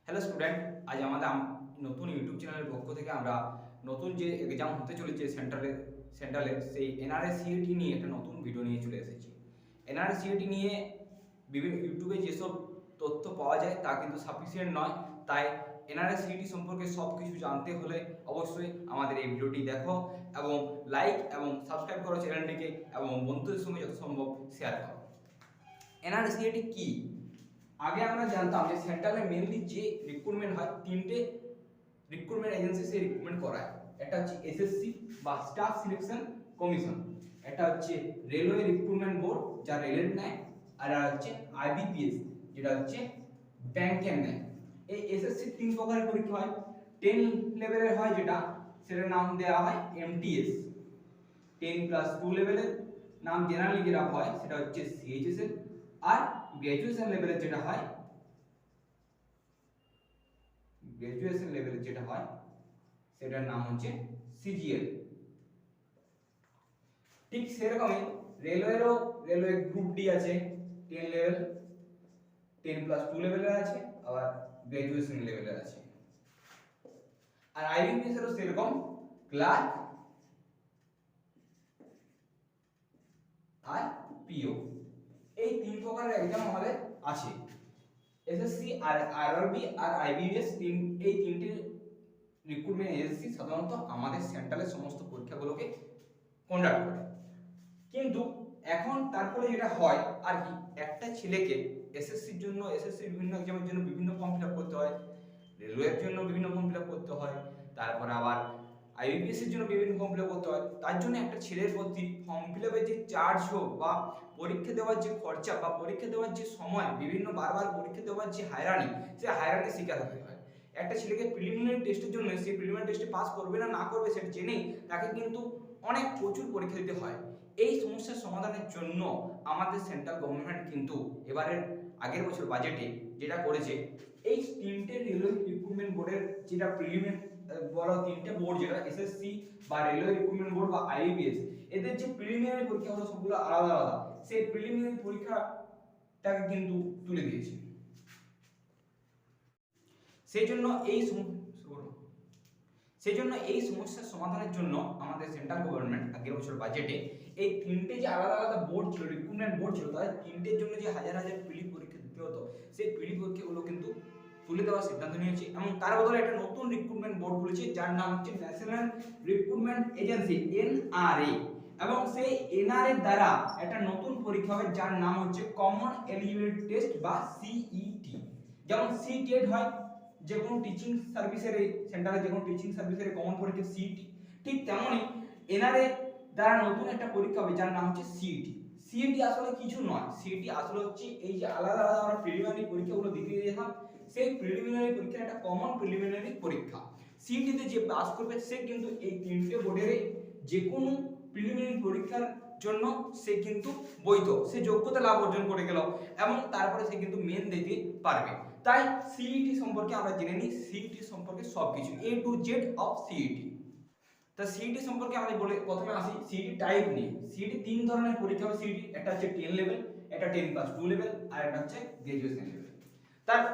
Hello student, আজ আমাদের নতুন ইউটিউব চ্যানেলের পক্ষ থেকে আমরা নতুন যে এক্সাম হতে চলেছে সেন্ট্রালে সেই এনআরএস সিইটি নিয়ে একটা নতুন ভিডিও নিয়ে চলে এসেছি। এনআরএস সিইটি নিয়ে বিভিন্ন ইউটিউবে যেসব তথ্য পাওয়া যায় তা কিন্তু সাফিসিয়েন্ট নয়, তাই এনআরএস সিইটি সম্পর্কে সব কিছু জানতে হলে অবশ্যই আমাদের এই ভিডিওটি দেখো এবং লাইক এবং সাবস্ক্রাইব করো চ্যানেলটিকে এবং বন্ধুদের সঙ্গে যত সম্ভব শেয়ার করো। এনআরএস সিইটি কি? আগে আমরা জানতাম যে সেন্ট্রালে মেনলি যে রিক্রুটমেন্ট হয় তিনটে রিক্রুটমেন্ট এজেন্সি সে রিক্রুটমেন্ট করায়। একটা হচ্ছে এসএসসি বা স্টাফ সিলেকশন কমিশন, এটা হচ্ছে রেলওয়ে রিক্রুটমেন্ট বোর্ড যা রেলের নেয়, আর হচ্ছে আইবিপিএস যেটা হচ্ছে ব্যাংকের নেয়। এই এসএসসি তিন প্রকারের পরীক্ষা হয়। 10 লেভেলের হয় যেটা, সেটার নাম দেওয়া হয় এমটিএস। 10+2 লেভেলের নাম জেনারেলি যেটা হয় সেটা হচ্ছে সিএইচএসএল, আর গ্র্যাজুয়েশন লেভেলের যেটা হয় সেটার নাম হচ্ছে সিজিএল। ঠিক সেরকমই রেলওয়ে গ্রুপ ডি আছে 10 লেভেল, 10+2 লেভেলের আছে, আবার গ্র্যাজুয়েশন লেভেলের আছে। আর আইবিপিএস এরও সেরকম ক্লার্ক আর পিও, এই তিন প্রকারের एग्जाम আমাদের আছে। এসএসসি আর আরআরবি আর আইবিএস এই তিনটি রিক্রুটমেন্ট এজেন্সি সাধারণত আমাদের সেন্ট্রালের সমস্ত পরীক্ষাগুলোকে কন্ডাক্ট করে। কিন্তু এখন তারপরে যেটা হয় আর কি, একটা ছেলেকে এসএসসির জন্য বিভিন্ন এক্সামের জন্য বিভিন্ন ফর্ম ফিল আপ করতে হয়, রেলওয়ের জন্য বিভিন্ন ফর্ম ফিল আপ করতে হয়, তারপরে আবার আইবিপিএস এর জন্য বিভিন্ন ফর্ম ফিল আপ করতে হয়। তার জন্য একটা ছেলের প্রতি ফর্ম ফিল আপের যে চার্জ হোক বা পরীক্ষা দেওয়ার যে খরচা বা পরীক্ষা দেওয়ার যে সময়, বিভিন্ন বারবার পরীক্ষা দেওয়ার যে হায়রানি, সে হায়রানির শিকার হতে হয়। একটা ছেলেকে প্রিলিমিনারি টেস্টের জন্য সে প্রিলিমিনারি টেস্টে পাস করবে না করবে সেটা জেনেই তাকে কিন্তু প্রচুর পরীক্ষা দিতে হয়। এই সমস্যার সমাধানের জন্য আমাদের সেন্ট্রাল গভর্নমেন্ট কিন্তু এবারের আগের বছর বাজেটে যেটা করেছে, এই তিনটে রেলওয়ে রিক্রুটমেন্ট বোর্ডের যেটা প্রিলিমিনারি বড় তিনটে বোর্ড যেটা এসএসসি বা রেলওয়ে রিক্রুটমেন্ট বোর্ড বা আইবিএস, এদের যে প্রিলিমিনারি পরীক্ষা হলো সবগুলো আলাদা আলাদা, সেই প্রিলিমিনারি পরীক্ষাটাকে কিন্তু তুলে দিয়েছে। সেই জন্য এই সমস্যার সমাধানের জন্য আমাদের সেন্ট্রাল গভর্নমেন্ট আগের বছর বাজেটে এই তিনটে যে আলাদা আলাদা বোর্ড ছিল, রিক্রুটমেন্ট বোর্ড ছিল, তাদের তিনটের জন্য যে হাজার হাজার প্রিলি পরীক্ষা দিতে হতো, সেই প্রিলি পরীক্ষাগুলো কিন্তু তুলে দেওয়ার সিদ্ধান্ত নিয়েছে এবং তার বদলে একটা নতুন রিক্রুটমেন্ট বোর্ড খুলেছে যার নাম হচ্ছে ন্যাশনাল রিক্রুটমেন্ট এজেন্সি এনআরএ, এবং সেই এনআরএ দ্বারা একটা নতুন পরীক্ষা হবে যার নাম হচ্ছে কমন এলিজিবিলিটি টেস্ট বা সিইটি। যেমন সিটেট হয় যে কোনো টিচিং সার্ভিসের, সেন্ট্রালে যে কোনো টিচিং সার্ভিসের কমন পরীক্ষা সিইটি, ঠিক তেমনই এনআরএ দ্বারা নতুন একটা পরীক্ষা হবে যার নাম হচ্ছে সিইটি। সিইটি আসলে কিছু নয়, সিইটি আসলে হচ্ছে এই যে আলাদা আলাদা আমরা প্রিলিমিনারি পরীক্ষাগুলো দিতে যেতাম, সেই প্রিলিমিনারি পরীক্ষার একটা কমন প্রিলিমিনারি পরীক্ষা। সিইটিতে যে পাস করবে সে কিন্তু এই তিনটে বোর্ডের যে কোনো প্রিলিমিনারি পরীক্ষার জন্য সে কিন্তু বৈধ, সে যোগ্যতা লাভ অর্জন করে গেল এবং তারপরে সে কিন্তু মেন দিতে পারবে। তাই সিইটি সম্পর্কে আমরা জেনে নিই, সিইটি সম্পর্কে সবকিছু এ টু জেড অফ সিইটি। তা সিইটি সম্পর্কে আমরা প্রথমে আসি সিইটি টাইপ নিয়ে। সিইটি তিন ধরনের পরীক্ষা হবে সিইটি, একটা হচ্ছে 10 লেভেল, একটা 10+2 লেভেল, আর একটা হচ্ছে গ্র্যাজুয়েশন লেভেল।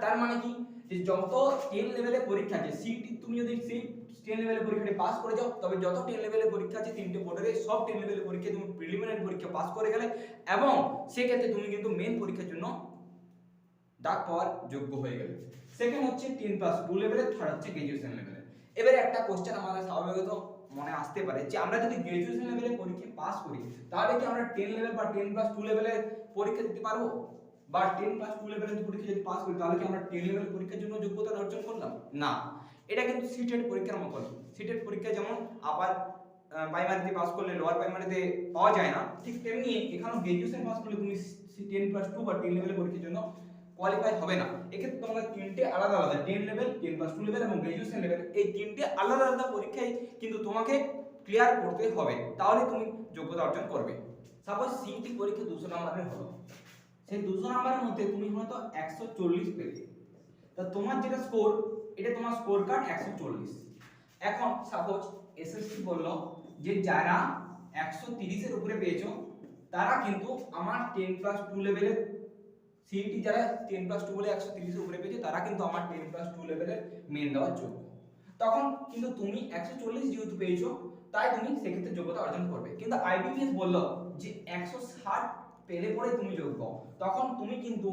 তার মানে কি, যে যত 10 লেভেলের পরীক্ষা আছে সিইটি, তুমি যদি সেই 10 লেভেলের পরীক্ষাটি পাস করে যাও, তবে যত 10 লেভেলের পরীক্ষা আছে তিনটে বোর্ডের সব 10 লেভেলের পরীক্ষা তুমি প্রিলিমিনারি পরীক্ষা পাস করে গেলে এবং সেক্ষেত্রে তুমি কিন্তু মেন পরীক্ষার জন্য ডাক পাওয়ার যোগ্য হয়ে গেলে। সেকেন্ড হচ্ছে 10+2 লেভেলের, থার্ড হচ্ছে গ্র্যাজুয়েশন লেভেলের। এবারে একটা কোশ্চেন আমাদের স্বাভাবিকত মনে আসতে পারে যে আমরা যদি গ্র্যাজুয়েশন লেভেলের পরীক্ষা পাস করি তাহলে কি আমরা 10 লেভেল বা 10+2 লেভেলের পরীক্ষা দিতে পারবো, বা 10+2 লেভেলের পরীক্ষা যদি পাস করি তাহলে কি আমরা 10 লেভেল পরীক্ষার জন্য যোগ্যতা অর্জন করলাম? না, এটা কিন্তু সিটেট পরীক্ষার মতো না। সিটেট পরীক্ষা যেমন আপার প্রাইমারিতে পাস করলে লোয়ার প্রাইমারিতে পাওয়া যায় না, ঠিক তেমনি এখানে গ্র্যাজুয়েশন পাস করলে তুমি 10+2 বা 10 লেভেলের পরীক্ষার জন্য কোয়ালিফাই হবে না। এক্ষেত্রে তোমাকে তিনটে আলাদা আলাদা 10 লেভেল, 10+2 লেভেল এবং গ্র্যাজুয়েশন লেভেল, এই তিনটে আলাদা আলাদা পরীক্ষায় কিন্তু তোমাকে ক্লিয়ার করতে হবে, তাহলে তুমি যোগ্যতা অর্জন করবে। সাপোজ সিইটি পরীক্ষা 200 নম্বরের হলো, সেই 200 নম্বরের মধ্যে তুমি হয়তো 140 পেলে, তা তোমার যেটা স্কোর, এটা তোমার স্কোর কার্ড 140। এখন সাপোজ এসএসসি বললো যে যারা 130 এর উপরে পেয়েছো তারা কিন্তু আমার 10+2 লেভেলের সিইটি যারা 10+2 বলে 130 উপরে পেয়েছে তারা কিন্তু আমার 10+2 লেভেলের মেন দেওয়ার যোগ্য। তখন কিন্তু তুমি 140 যেহেতু পেয়েছো তাই তুমি সেক্ষেত্রে যোগ্যতা অর্জন করবে। কিন্তু আইবিপিএস বললো যে 160 পেলে পরে তুমি যোগ্য, তখন তুমি কিন্তু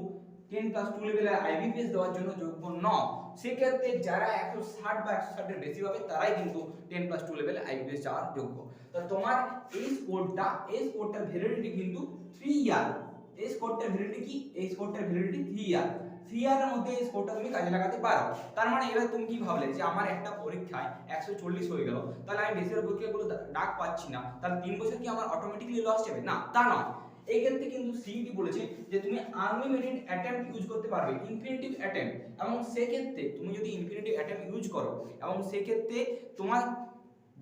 10+2 লেভেলের আইবিপিএস দেওয়ার জন্য যোগ্য নও। সেক্ষেত্রে যারা 160 বা 160 এর বেশি পাবে তারাই কিন্তু 10+2 লেভেলে আইবিপিএস যাওয়ার যোগ্য। তো তোমার এই স্কোরটার ভ্যালিডিটি কিন্তু 3 ইয়ার। এই স্কোরটার ভ্যালিডিটি কি? এই স্কোরটার ভ্যালিডিটি 3 ইয়ার। 3 ইয়ারের মধ্যে এই স্কোরটা তুমি কাজে লাগাতে পারো। তার মানে এবার তুমি কি ভাবলে যে আমার একটা পরীক্ষায় 140 হয়ে গেল, তাহলে আমি বেসিক পরীক্ষাগুলো ডাক পাচ্ছি না, তাহলে 3 বছর কি আমার অটোমেটিক্যালি লস যাবে? না, তা নয়। এই ক্ষেত্রে কিন্তু সিইটি বলেছে যে তুমি আনলিমিটেড অ্যাটেম্প্ট ইউজ করতে পারবে, ইনফিনিটিভ অ্যাটেম্প্ট। এবং সেক্ষেত্রে তুমি যদি ইনফিনিটিভ অ্যাটেম্প্ট ইউজ করো এবং সেক্ষেত্রে তোমার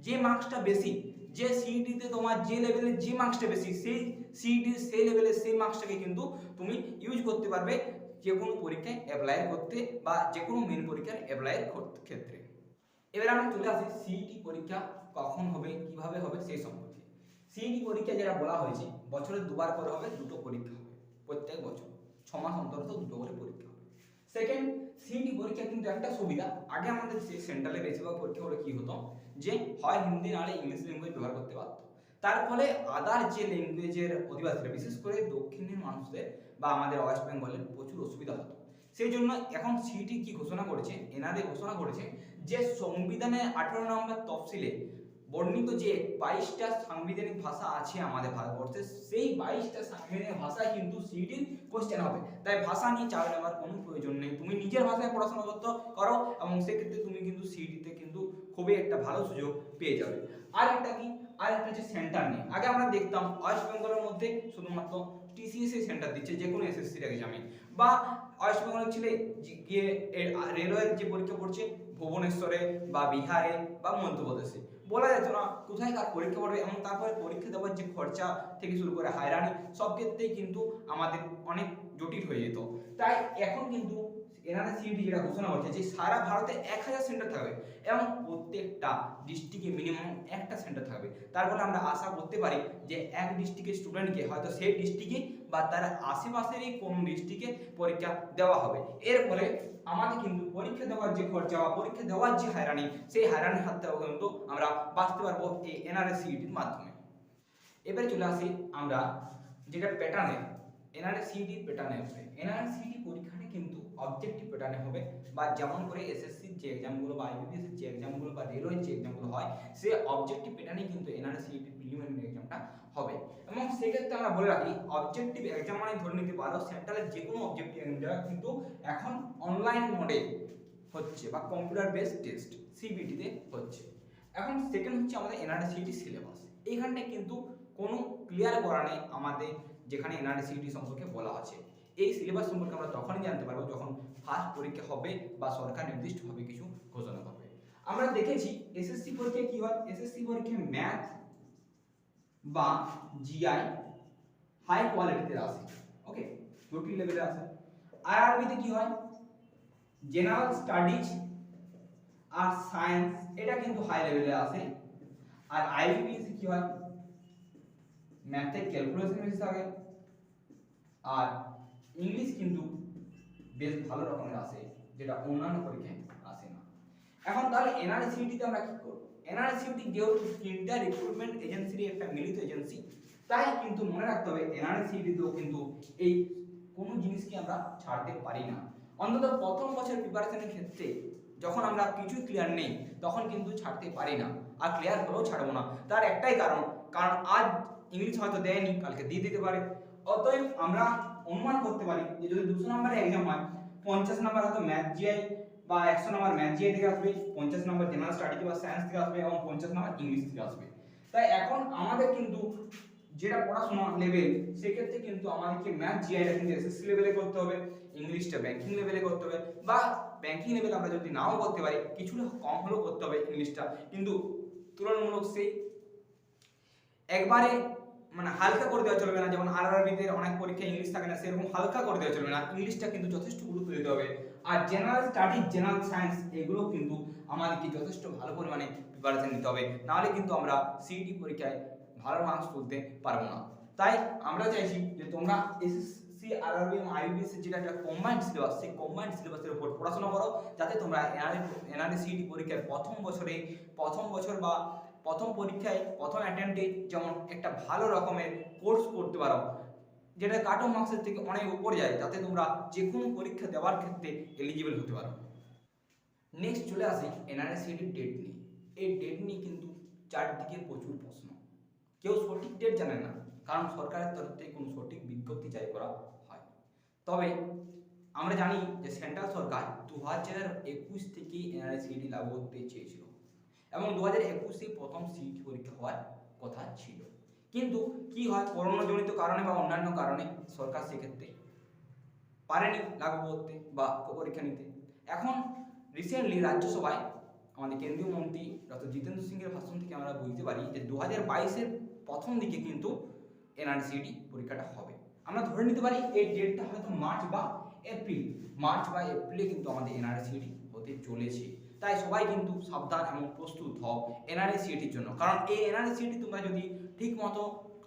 যে মার্কসটা বেশি, যে সিইটিতে তোমার যে লেভেলের যে মার্কসটা বেশি, সেই সিইটি সেই লেভেলের সেই মার্কসটাকে কিন্তু তুমি ইউজ করতে পারবে যে কোনো পরীক্ষায় অ্যাপ্লাই করতে বা যে কোনো মেন পরীক্ষার অ্যাপ্লাইয়ের ক্ষেত্রে। এবার আমরা চলে আসি সিইটি পরীক্ষা কখন হবে, কিভাবে হবে সেই সম্পর্কে। সিইটি পরীক্ষা যেটা বলা হয়েছে বছরে দুবার করে হবে, দুটো পরীক্ষা হবে প্রত্যেক বছর, 6 মাস অন্তর দুটো করে পরীক্ষা হবে। সেকেন্ড, সিইটি পরীক্ষা কিন্তু একটা সুবিধা, আগে আমাদের সেন্ট্রালে বেশিরভাগ পরীক্ষাগুলো কি হতো যে হয় হিন্দি নাহলে ইংলিশ ল্যাঙ্গুয়েজ ব্যবহার করতে পারতো। তার ফলে আদার যে ল্যাঙ্গুয়েজের অধিবাসীরা, বিশেষ করে দক্ষিণের মানুষদের বা আমাদের ওয়েস্ট বেঙ্গলের প্রচুর অসুবিধা হতো। সেই জন্য এখন সিইটি কি ঘোষণা করেছে, এনআরএ ঘোষণা করেছে যে সংবিধানের 18 নম্বর তফসিলে বর্ণিত যে 22টা সাংবিধানিক ভাষা আছে আমাদের ভারতবর্ষে, সেই 22টা সাংবিধানিক ভাষায় কিন্তু সিইটির কোশ্চেন হবে। তাই ভাষা নিয়ে চাপ নেওয়ার কোনো প্রয়োজন নেই, তুমি নিজের ভাষায় পড়াশোনা করতে করো এবং সেক্ষেত্রে তুমি কিন্তু সিইটিতে কিন্তু খুবই একটা ভালো সুযোগ পেয়ে যাবে। আর একটা কি, আর একটা হচ্ছে সেন্টার নিয়ে। আগে আমরা দেখতাম ওয়েস্ট বেঙ্গলের মধ্যে শুধুমাত্র টিসিএস সেন্টার দিচ্ছে যে কোনো এসএসসির এক্সামে, বা ওয়েস্ট বেঙ্গলের ছেলে গিয়ে রেলওয়ের যে পরীক্ষা পড়ছে ভুবনেশ্বরে বা বিহারে বা মধ্যপ্রদেশে, বলা যেত না কোথায় কার পরীক্ষা পড়বে। এবং তারপরে পরীক্ষা দেওয়ার যে খরচা থেকে শুরু করে হয়রানি সব ক্ষেত্রেই কিন্তু আমাদের অনেক জটিল হয়ে যেত। তাই এখন কিন্তু এনআরএ সিইটি যেটা ঘোষণা করছে যে সারা ভারতে 1000 সেন্টার থাকবে এবং প্রত্যেকটা ডিস্ট্রিক্টে মিনিমাম একটা সেন্টার থাকবে। তার ফলে আমরা আশা করতে পারি যে এক ডিস্ট্রিক্টের স্টুডেন্টকে হয়তো সেই ডিস্ট্রিক্টে বা তার আশেপাশেরই কোনো ডিস্ট্রিক্টে পরীক্ষা দেওয়া হবে। এর ফলে আমাদের কিন্তু পরীক্ষা দেওয়ার যে খরচা বা পরীক্ষা দেওয়ার যে হয়রানি, সেই হয়রানির হাত থেকে কিন্তু আমরা বাঁচতে পারবো এই এনআরএ সিইটির মাধ্যমে। এবারে চলে আসি আমরা যেটা প্যাটার্নে, এনআরএ সিইটির প্যাটার্নে হবে। এনআরএ সিইটি পরীক্ষাটা কিন্তু অবজেক্টিভ প্যাটার্নে হবে, বা যেমন করে এসএসসির যে এক্সামগুলো বা আইবিপিএস এর যে এক্সামগুলো বা রেলওয়ের যে এক্সামগুলো হয়, সে অবজেক্টিভ প্যাটার্নে কিন্তু এনআরএ সিইটি প্রিলিমিনারি এক্সামটা হবে। এবং সেক্ষেত্রে আমরা বলে রাখি অবজেক্টিভ এক্সাম মানে ধরে নিতে পারো সেন্ট্রালের যে কোনো অবজেক্টিভ এক্সাম কিন্তু এখন অনলাইন মোডে হচ্ছে বা কম্পিউটার বেসড টেস্ট সিবিটিতে হচ্ছে। এখন সেকেন্ড হচ্ছে আমাদের এনআরএ সিইটি সিলেবাস। এইখানটায় কিন্তু কোনো ক্লিয়ার করা নেই আমাদের, যেখানে এনআরএ সিইটি সম্পর্কে বলা আছে। এই সিলেবাস সম্পর্কে আমরা তখনই জানতে পারবো যখন ফার্স্ট পরীক্ষা হবে বা সরকার নির্দিষ্টভাবে কিছু ঘোষণা করবে। আমরা দেখেছি এসএসসি পরীক্ষায় কি হয়, এসএসসি পরীক্ষায় ম্যাথ বা জিআই হাই কোয়ালিটিতে আসে, ওকে, জটিল লেভেলে আসে। আরআরবিতে কি হয়, জেনারেল স্টাডিজ আর সায়েন্স, এটা কিন্তু হাই লেভেলে আসে। আর আইবিপিএস কি হয়, ম্যাথে ক্যালকুলেশন বেশি থাকে আর ইংলিশ কিন্তু বেশ ভালো রকমের আসে, যেটা অন্যান্য পরীক্ষায় আসে না। এখন তাহলে এনআরএ সিইটিতে আমরা কি করব? এনআরএ সিইটি যেহেতু তিনটা রিক্রুটমেন্ট এজেন্সির একটা মিলিত এজেন্সি, তাই কিন্তু মনে রাখতে হবে এনআরএ সিইটিতেও কিন্তু এই কোনো জিনিসকে আমরা ছাড়তে পারি না। অন্তত প্রথম বছর প্রিপারেশনের ক্ষেত্রে যখন আমরা কিছু ক্লিয়ার নেই তখন কিন্তু ছাড়তে পারি না, আর ক্লিয়ার হলেও ছাড়বো না। তার একটাই কারণ আজ ইংলিশ হয়তো দেয়নি, কালকে দিয়ে দিতে পারে। অতএব আমরা অনুমান করতে পারি যে যদি 200 নম্বরের এক্সাম হয়, 50 নম্বর হয়তো ম্যাথ জিআই বা 100 নম্বর ম্যাথ জিআই থেকে আসবে, 50 নম্বর জেনারেল স্টাডিজ বা সায়েন্স থেকে আসবে এবং 50 নম্বর ইংলিশ থেকে আসবে। তাই এখন আমাদের কিন্তু যেটা পড়াশোনা লেভেল, সেক্ষেত্রে কিন্তু আমাদেরকে ম্যাথ জিআইটা কিন্তু এসএসসি লেভেলে করতে হবে, ইংলিশটা ব্যাংকিং লেভেলে করতে হবে, বা ব্যাংকিং লেভেল আমরা যদি নাও করতে পারি কিছুটা কম হলেও করতে হবে ইংলিশটা, কিন্তু তুলনামূলক সেই একবারে মানে হালকা করে দেওয়া চলবে না। যেমন আরআরবিতে অনেক পরীক্ষা ইংলিশ থাকে না, সেরকম হালকা করে দেওয়া চলবে না, ইংলিশটা কিন্তু যথেষ্ট গুরুত্ব দিতে হবে। আর জেনারেল স্টাডিজ, জেনারেল সায়েন্স, এগুলো কিন্তু আমাদেরকে যথেষ্ট ভালো পরিমাণে প্রিপারেশন নিতে হবে, নাহলে কিন্তু আমরা সিইটি পরীক্ষায় ভালো মার্কস তুলতে পারবো না। তাই আমরা চাইছি যে তোমরা এসএসসি আরআরবি এবং আইবিএস এর যেটা একটা কম্বাইন্ড সিলেবাস, সেই কম্বাইন্ড সিলেবাসের উপর পড়াশোনা করো, যাতে তোমরা এনআরএসিটি পরীক্ষার প্রথম বছর বা প্রথম পরীক্ষায় প্রথম অ্যাটেম্পটে যেমন একটা ভালো রকমের কোর্স করতে পারো, যেটা কাট অফ মার্কসের থেকে অনেক উপরে যায়, যাতে তোমরা যে কোনো পরীক্ষা দেওয়ার ক্ষেত্রে এলিজিবল হতে পারো। নেক্সট চলে আসি এনআরএসিটির ডেট নিয়ে। এই ডেট নিয়ে কিন্তু চারদিকে প্রচুর প্রশ্ন, কেউ সঠিক ডেট জানে না, কারণ সরকারের তরফ থেকে কোনো সঠিক বিজ্ঞপ্তি জারি করা হয়। তবে আমরা জানি যে সেন্ট্রাল সরকার 2021 থেকে এনআরএসিটি লাগু করতে চেয়েছিল এবং 2021 প্রথম সিটি পরীক্ষা হওয়ার কথা ছিল, কিন্তু কি হয়, করোনাজনিত কারণে বা অন্যান্য কারণে সরকার সেক্ষেত্রে পারেনি লাগু করতে বা পরীক্ষা নিতে। এখন রিসেন্টলি রাজ্যসভায় আমাদের কেন্দ্রীয় মন্ত্রী ডক্টর জিতেন্দ্র সিংয়ের ভাষণ থেকে আমরা বুঝতে পারি যে 2022-এর প্রথম দিকে কিন্তু এনআরসিটি পরীক্ষাটা হবে। আমরা ধরে নিতে পারি এই ডেটটা হয়তো মার্চ বা এপ্রিলে কিন্তু আমাদের এনআরসিটি হতে চলেছে। তাই সবাই কিন্তু সাবধান এবং প্রস্তুত হও এনআরসিটির জন্য, কারণ এই এনআরসিটি তোমরা যদি ঠিক মতো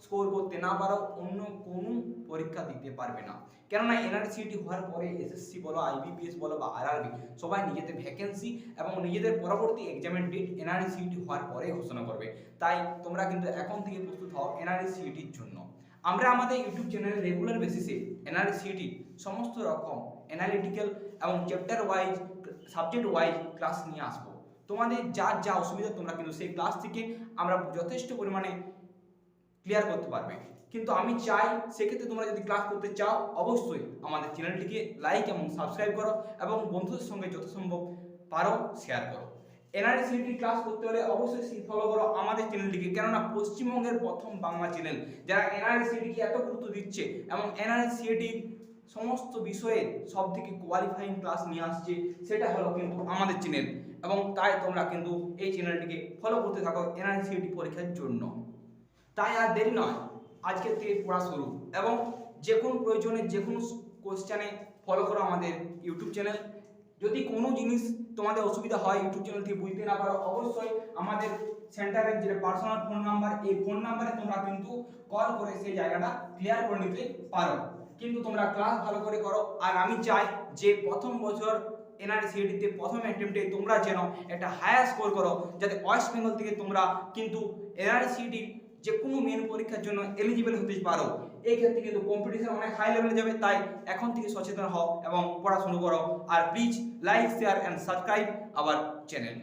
স্কোর করতে না পারো অন্য কোনো পরীক্ষা দিতে পারবে না। কেননা এনআরসিটি হওয়ার পরে এসএসসি বলো, আইবিপিএস বলো বা আরআরবি সবাই নিজেদের ভ্যাকেন্সি এবং নিজেদের পরবর্তী এক্সামের ডেট এনআরসিটি হওয়ার পরে ঘোষণা করবে। তাই তোমরা কিন্তু এখন থেকে প্রস্তুত হও এনআরসিটির জন্য। আমরা আমাদের ইউটিউব চ্যানেলে রেগুলার বেসিসে এনআরসিটি সমস্ত রকম অ্যানালিটিক্যাল এবং chapter wise, subject wise class নিয়ে আসবো। তোমাদের যা অসুবিধা তোমরা কিন্তু সেই ক্লাস থেকে আমরা যথেষ্ট পরিমাণে ক্লিয়ার করতে পারবে। কিন্তু আমি চাই সেক্ষেত্রে তোমরা যদি ক্লাস করতে চাও অবশ্যই আমাদের চ্যানেলটিকে লাইক এবং সাবস্ক্রাইব করো এবং বন্ধুদের সঙ্গে যত সম্ভব পারো শেয়ার করো। এনআরসিটি ক্লাস করতে হলে অবশ্যই ফলো করো আমাদের চ্যানেলটিকে, কেননা পশ্চিমবঙ্গের প্রথম বাংলা চ্যানেল যারা এনআরসিটিকে এত গুরুত্ব দিচ্ছে এবং এনআরসিটির সমস্ত বিষয়ের সব থেকে কোয়ালিফাইং ক্লাস নিয়ে আসছে, সেটা হলো কিন্তু আমাদের চ্যানেল। এবং তাই তোমরা কিন্তু এই চ্যানেলটিকে ফলো করতে থাকো এনআরসিটি পরীক্ষার জন্য। তাই আর দেরি নয়, আজকের থেকে পড়া শুরু এবং যে কোনো প্রয়োজনে যে কোনো কোশ্চেনে ফলো করো আমাদের ইউটিউব চ্যানেল। যদি কোনো জিনিস তোমাদের অসুবিধা হয় ইউটিউব চ্যানেল থেকে বুঝতে না পারো, অবশ্যই আমাদের সেন্টারের যে পার্সোনাল ফোন নাম্বার, এই ফোন নাম্বারে তোমরা কিন্তু কল করে সেই জায়গাটা ক্লিয়ার করে নিতে পারো। কিন্তু তোমরা ক্লাস ভালো করে করো। আর আমি চাই যে প্রথম বছর এনআরসিটিতে প্রথম অ্যাটেম্পটে তোমরা যেন একটা হায়ার স্কোর করো, যাতে ওয়েস্ট বেঙ্গল থেকে তোমরা কিন্তু এনআরসিটির যে কোনো মেন পরীক্ষার জন্য এলিজিবল হতে পারো। এই ক্ষেত্রে কিন্তু কম্পিটিশন অনেক হাই লেভেলে যাবে, তাই এখন থেকে সচেতন হও এবং পড়াশোনা করো। আর please like, share and subscribe our channel.